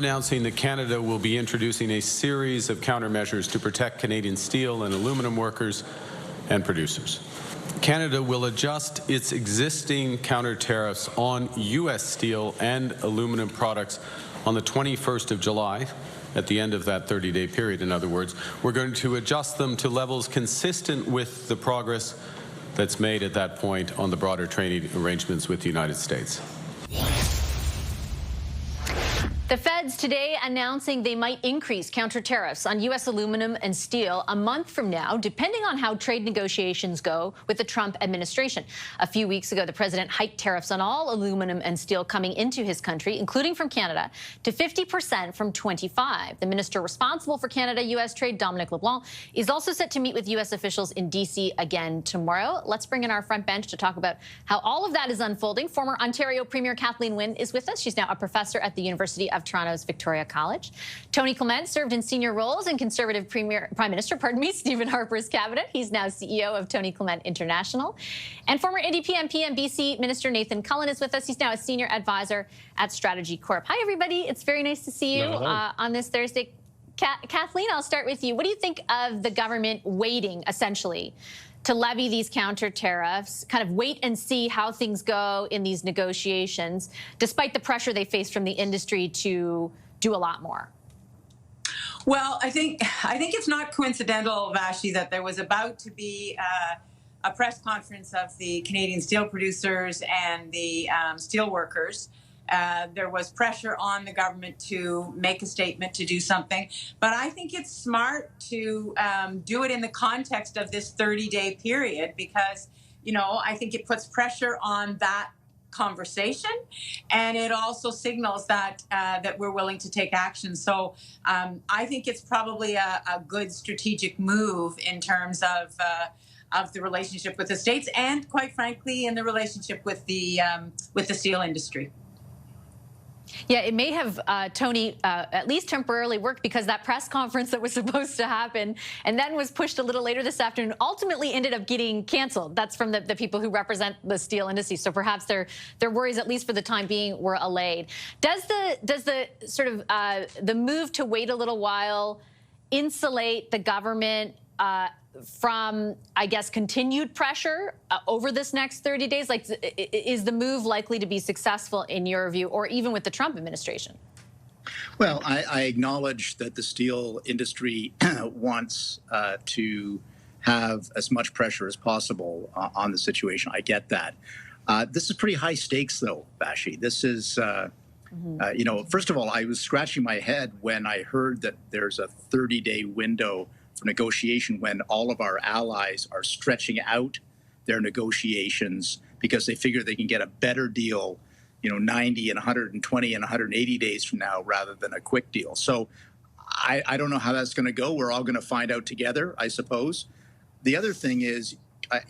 announcing that Canada will be introducing a series of countermeasures to protect Canadian steel and aluminum workers and producers. Canada will adjust its existing counter tariffs on U.S. steel and aluminum products on the 21st of July, at the end of that 30-day period, in other words. We're going to adjust them to levels consistent with the progress that's made at that point on the broader trading arrangements with the United States. The Feds today announcing they might increase counter tariffs on U.S. aluminum and steel a month from now, depending on how trade negotiations go with the Trump administration. A few weeks ago, the president hiked tariffs on all aluminum and steel coming into his country, including from Canada, to 50% from 25%. The minister responsible for Canada-U.S. trade, Dominic LeBlanc, is also set to meet with U.S. officials in D.C. again tomorrow. Let's bring in our front bench to talk about how all of that is unfolding. Former Ontario Premier Kathleen Wynne is with us. She's now a professor at the University of Toronto's Victoria College. Tony Clement served in senior roles in Conservative Prime Minister, Stephen Harper's cabinet. He's now CEO of Tony Clement International. And former NDP MP and BC Minister Nathan Cullen is with us. He's now a senior advisor at Strategy Corp. Hi, everybody. It's very nice to see you on this Thursday. Kathleen, I'll start with you. What do you think of the government waiting, essentially, to levy these counter tariffs, kind of wait and see how things go in these negotiations, despite the pressure they face from the industry to do a lot more? Well, I think it's not coincidental, Vashi, that there was about to be a press conference of the Canadian steel producers and the steel workers. There was pressure on the government to make a statement, to do something. But I think it's smart to do it in the context of this 30-day period because, you know, I think it puts pressure on that conversation, and it also signals that that we're willing to take action. So I think it's probably a good strategic move in terms of the relationship with the states, and quite frankly, in the relationship with the steel industry. Yeah, it may have, Tony, at least temporarily worked because that press conference that was supposed to happen and then was pushed a little later this afternoon ultimately ended up getting canceled. That's from the people who represent the steel industry. So perhaps their worries, at least for the time being, were allayed. Does the sort of the move to wait a little while insulate the government from, I guess, continued pressure over this next 30 days? Like, is the move likely to be successful in your view, or even with the Trump administration? Well, I acknowledge that the steel industry wants to have as much pressure as possible on the situation. I get that. This is pretty high stakes, though, Vashi. This is, you know, first of all, I was scratching my head when I heard that there's a 30-day window for negotiation when all of our allies are stretching out their negotiations because they figure they can get a better deal, you know, 90 and 120 and 180 days from now rather than a quick deal. So I don't know how that's going to go. We're all going to find out together, I suppose. The other thing is,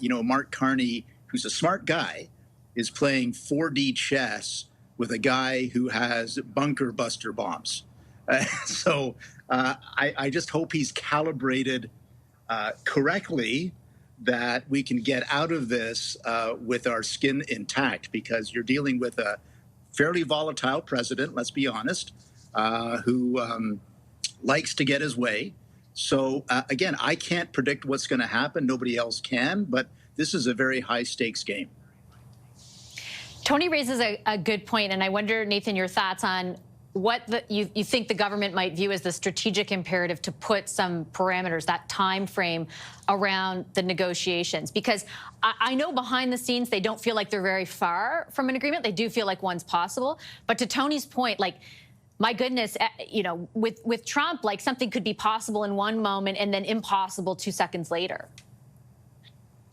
you know, Mark Carney, who's a smart guy, is playing 4D chess with a guy who has bunker buster bombs. So I just hope he's calibrated correctly that we can get out of this with our skin intact, because you're dealing with a fairly volatile president, let's be honest, who likes to get his way. So, again, I can't predict what's going to happen. Nobody else can, but this is a very high-stakes game. Tony raises a good point, and I wonder, Nathan, your thoughts on what you think the government might view as the strategic imperative to put some parameters, that time frame around the negotiations. Because I know behind the scenes they don't feel like they're very far from an agreement. They do feel like one's possible. But to Tony's point, like, my goodness, you know, with Trump, like, something could be possible in one moment and then impossible 2 seconds later.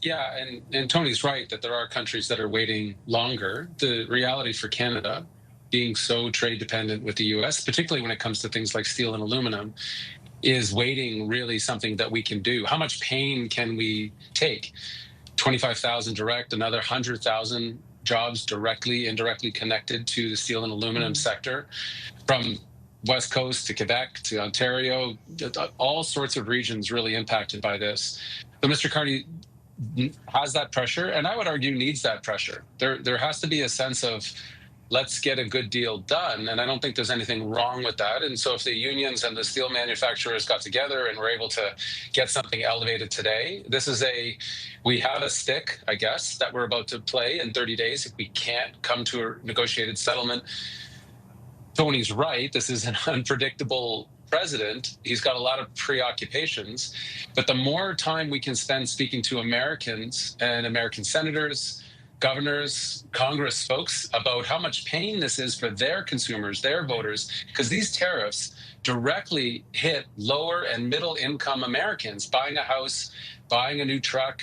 Yeah, and Tony's right that there are countries that are waiting longer. The reality for Canada, being so trade dependent with the U.S., particularly when it comes to things like steel and aluminum, is waiting really something that we can do. How much pain can we take? 25,000 direct, another 100,000 jobs directly, indirectly connected to the steel and aluminum sector, from West Coast to Quebec to Ontario, all sorts of regions really impacted by this. But Mr. Carney has that pressure, and I would argue needs that pressure. There has to be a sense of let's get a good deal done. And I don't think there's anything wrong with that. And so if the unions and the steel manufacturers got together and were able to get something elevated today, we have a stick, I guess, that we're about to play in 30 days. If we can't come to a negotiated settlement, Tony's right. This is an unpredictable president. He's got a lot of preoccupations. But the more time we can spend speaking to Americans and American senators, governors, Congress folks about how much pain this is for their consumers, their voters, because these tariffs directly hit lower and middle income Americans buying a house, buying a new truck,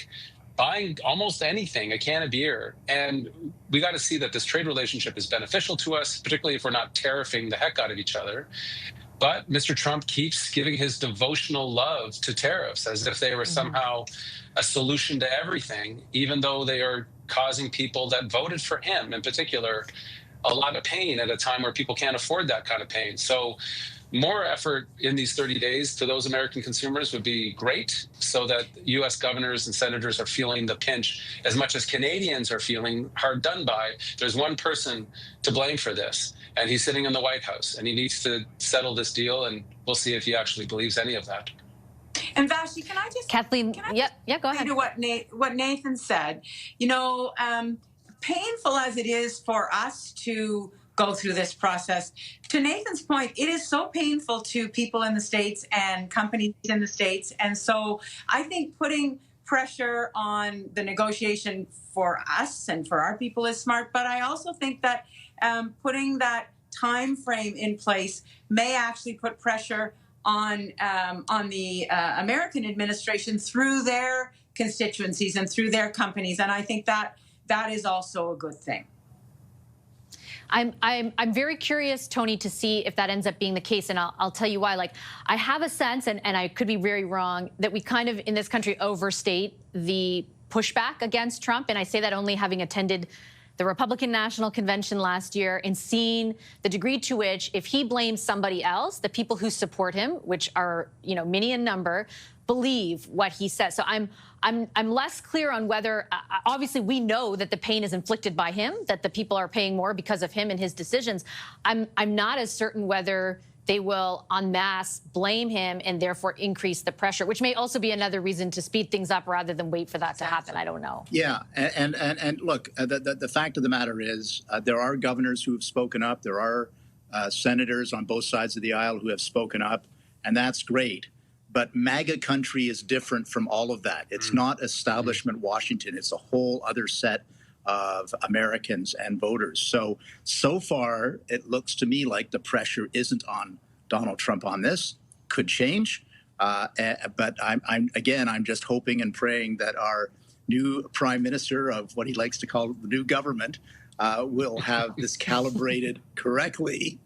buying almost anything, a can of beer. And we got to see that this trade relationship is beneficial to us, particularly if we're not tariffing the heck out of each other. But Mr. Trump keeps giving his devotional love to tariffs as if they were somehow a solution to everything, even though they are causing people that voted for him in particular a lot of pain at a time where people can't afford that kind of pain. So more effort in these 30 days to those American consumers would be great, so that U.S. governors and senators are feeling the pinch as much as Canadians are feeling hard done by. There's one person to blame for this, and he's sitting in the White House, and he needs to settle this deal, and we'll see if he actually believes any of that. And Vashti, can I just Kathleen, go ahead. to what Nathan said? You know, painful as it is for us to go through this process, to Nathan's point, it is so painful to people in the States and companies in the States. And so I think putting pressure on the negotiation for us and for our people is smart. But I also think that putting that time frame in place may actually put pressure on the American administration through their constituencies and through their companies. And I think that is also a good thing. I'm very curious, Tony, to see if that ends up being the case, and I'll tell you why. Like, I have a sense, and I could be very wrong, that we kind of in this country overstate the pushback against Trump, and I say that only having attended the Republican National Convention last year and seeing the degree to which, if he blames somebody else, the people who support him, which are many in number, believe what he says. So I'm less clear on whether, obviously we know that the pain is inflicted by him, that the people are paying more because of him and his decisions. I'm not as certain whether they will en masse blame him and therefore increase the pressure, which may also be another reason to speed things up rather than wait for that to happen. I don't know. Yeah, and look, the fact of the matter is there are governors who have spoken up. There are senators on both sides of the aisle who have spoken up, and that's great. But MAGA country is different from all of that. It's not establishment Washington. It's a whole other set of Americans and voters. So far, it looks to me like the pressure isn't on Donald Trump on this. Could change. But I'm just hoping and praying that our new prime minister of what he likes to call the new government will have this calibrated correctly,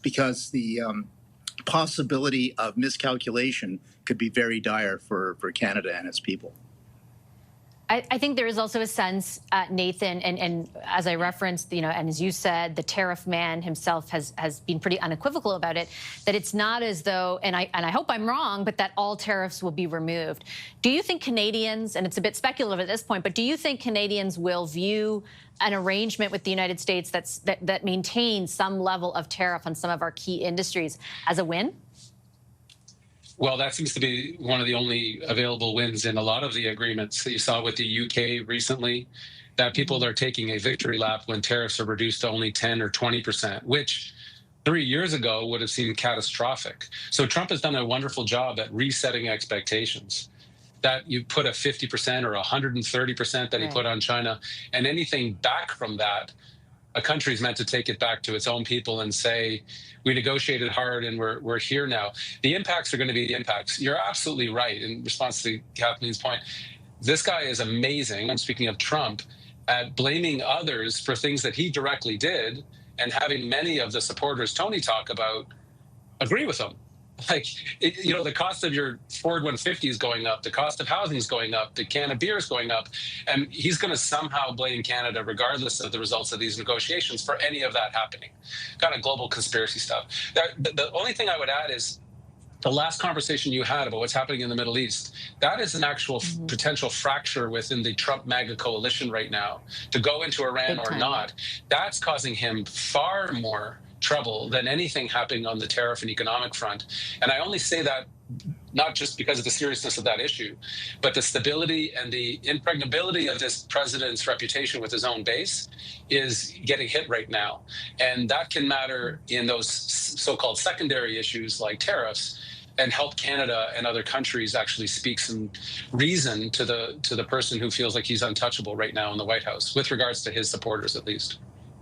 because the possibility of miscalculation could be very dire for Canada and its people. I think there is also a sense, Nathan, and as I referenced, and as you said, the tariff man himself has been pretty unequivocal about it, that it's not as though, and I hope I'm wrong, but that all tariffs will be removed. Do you think Canadians, and it's a bit speculative at this point, but do you think Canadians will view an arrangement with the United States that maintains some level of tariff on some of our key industries as a win? Well, that seems to be one of the only available wins in a lot of the agreements that you saw with the UK recently, that people are taking a victory lap when tariffs are reduced to only 10 or 20%, which 3 years ago would have seemed catastrophic. So Trump has done a wonderful job at resetting expectations, that you put a 50% or 130% that he put on China, and anything back from that, a country is meant to take it back to its own people and say, we negotiated hard and we're here now. The impacts are going to be the impacts. You're absolutely right in response to Kathleen's point. This guy is amazing, I'm speaking of Trump, at blaming others for things that he directly did, and having many of the supporters Tony talk about agree with him. Like, the cost of your Ford 150 is going up, the cost of housing is going up, the can of beer is going up, and he's going to somehow blame Canada, regardless of the results of these negotiations, for any of that happening. Kind of global conspiracy stuff. The only thing I would add is, the last conversation you had about what's happening in the Middle East, that is an actual potential fracture within the Trump MAGA coalition right now. To go into Iran or not, that's causing him far more trouble than anything happening on the tariff and economic front. And I only say that not just because of the seriousness of that issue, but the stability and the impregnability of this president's reputation with his own base is getting hit right now. And that can matter in those so-called secondary issues like tariffs, and help Canada and other countries actually speak some reason to the person who feels like he's untouchable right now in the White House, with regards to his supporters at least.